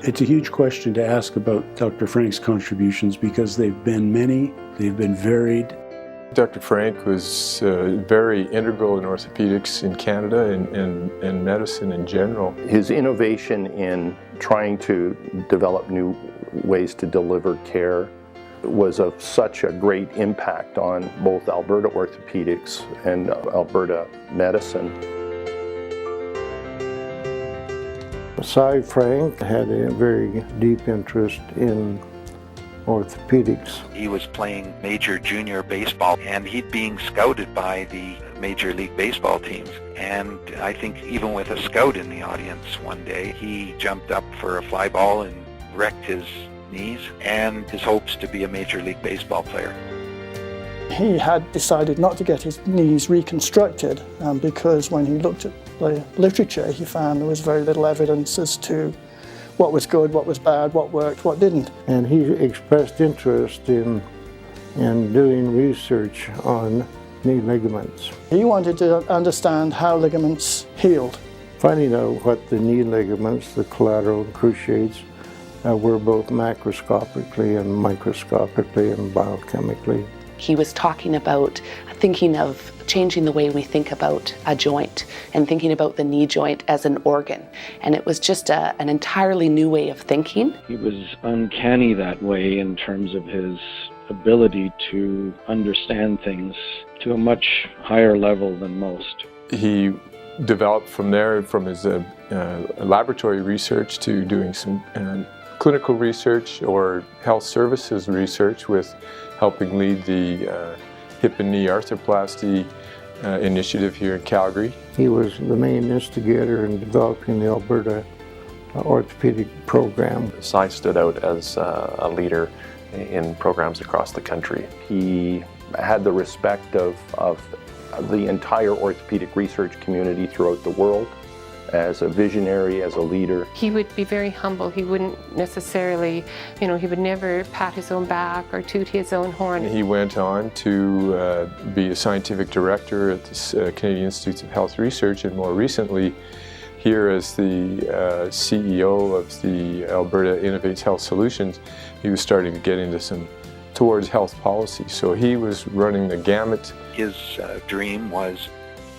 It's a huge question to ask about Dr. Frank's contributions because they've been many, they've been varied. Dr. Frank was very integral in orthopedics in Canada and medicine in general. His innovation in trying to develop new ways to deliver care was of such a great impact on both Alberta orthopedics and Alberta medicine. Cy Frank had a very deep interest in orthopedics. He was playing major junior baseball and he'd being scouted by the Major League Baseball teams. And I think even with a scout in the audience one day, he jumped up for a fly ball and wrecked his knees and his hopes to be a Major League Baseball player. He had decided not to get his knees reconstructed because when he looked at the literature, he found there was very little evidence as to what was good, what was bad, what worked, what didn't. And he expressed interest in doing research on knee ligaments. He wanted to understand how ligaments healed. Finding out what the knee ligaments, the collateral cruciates, were both macroscopically and microscopically and biochemically. He was talking about thinking of changing the way we think about a joint and thinking about the knee joint as an organ. And it was just an entirely new way of thinking. He was uncanny that way in terms of his ability to understand things to a much higher level than most. He developed from there, from his laboratory research to doing some clinical research or health services research with helping lead the hip and knee arthroplasty initiative here in Calgary. He was the main instigator in developing the Alberta orthopedic program. Cy stood out as a leader in programs across the country. He had the respect of the entire orthopedic research community throughout the world. As a visionary, as a leader. He would be very humble. He wouldn't necessarily, he would never pat his own back or toot his own horn. He went on to be a scientific director at the Canadian Institutes of Health Research, and more recently here as the CEO of the Alberta Innovates Health Solutions. He was starting to get into towards health policy. So he was running the gamut. His dream was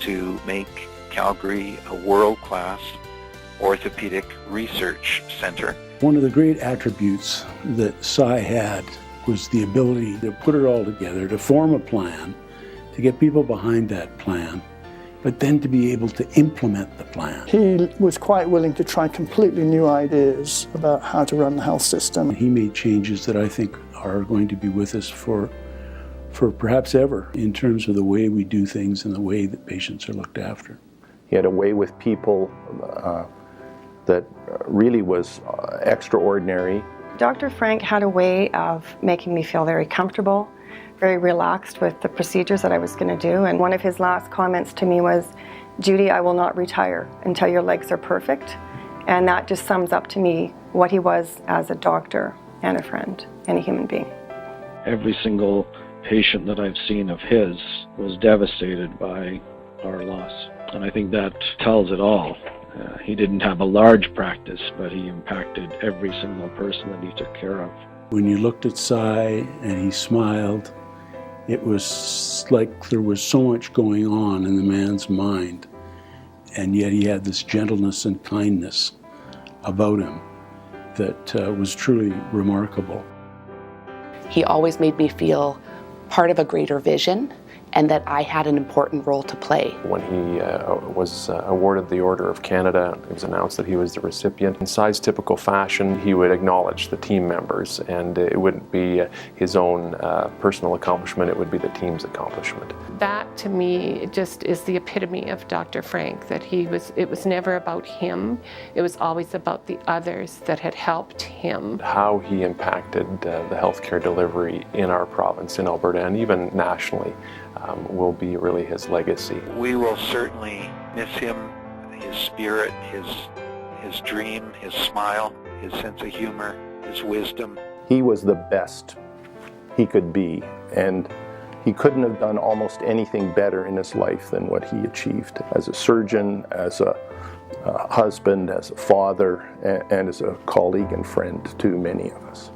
to make Calgary a world-class orthopedic research center. One of the great attributes that Cy had was the ability to put it all together, to form a plan, to get people behind that plan, but then to be able to implement the plan. He was quite willing to try completely new ideas about how to run the health system. He made changes that I think are going to be with us for perhaps ever in terms of the way we do things and the way that patients are looked after. He had a way with people that really was extraordinary. Dr. Frank had a way of making me feel very comfortable, very relaxed with the procedures that I was going to do. And one of his last comments to me was, "Judy, I will not retire until your legs are perfect." And that just sums up to me what he was as a doctor and a friend and a human being. Every single patient that I've seen of his was devastated by our loss. And I think that tells it all. He didn't have a large practice, but he impacted every single person that he took care of. When you looked at Cy and he smiled, it was like there was so much going on in the man's mind, and yet he had this gentleness and kindness about him that was truly remarkable. He always made me feel part of a greater vision and that I had an important role to play. When he was awarded the Order of Canada, it was announced that he was the recipient. In Cy's typical fashion, he would acknowledge the team members, and it wouldn't be his own personal accomplishment, it would be the team's accomplishment. That to me just is the epitome of Dr. Frank, that it was never about him, it was always about the others that had helped him. How he impacted the healthcare delivery in our province, in Alberta, and even nationally, will be really his legacy. We will certainly miss him, his spirit, his dream, his smile, his sense of humor, his wisdom. He was the best he could be, and he couldn't have done almost anything better in his life than what he achieved as a surgeon, as a a husband, as a father, and as a colleague and friend to many of us.